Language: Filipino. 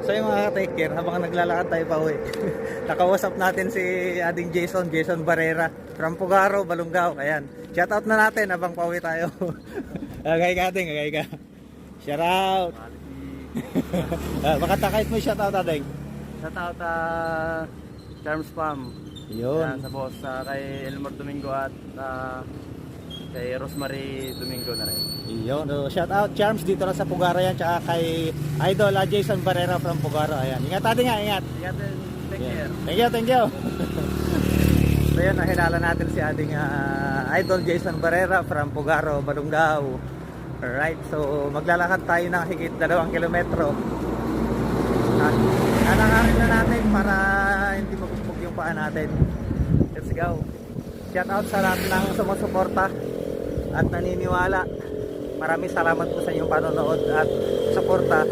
So yung mga ka-take care, habang naglalakad tayo pa uwi, nakausap natin si ading Jason Barrera from Pugaro, Balungao. Ayan, shout out na natin habang pauwi tayo. Agay ka ating, agay ka. Shout out. Baka takait mo shout out ating. Shout out Charms Farm. Yun. Yan, sa boss, kay Elmore Domingo at kay Rosemary Domingo na rin. Yun. So, shout out Charms dito lang sa Pugaro yan. Tsaka kay Idol Jason Barrera from Pugaro. Ayan. Ingat natin nga, ingat. Ingat din. Take care. Thank you, thank you. So yun, nakilala natin si ating Idol Jason Barrera from Pugaro, Balungao. Alright, so maglalakad tayo ng higit 2 kilometro. At alangarin na natin para hindi mabugbog yung paa natin. Let's go. Shout out sa lahat ng sumusuporta at naniniwala. Maraming salamat po sa inyong panonood at suporta.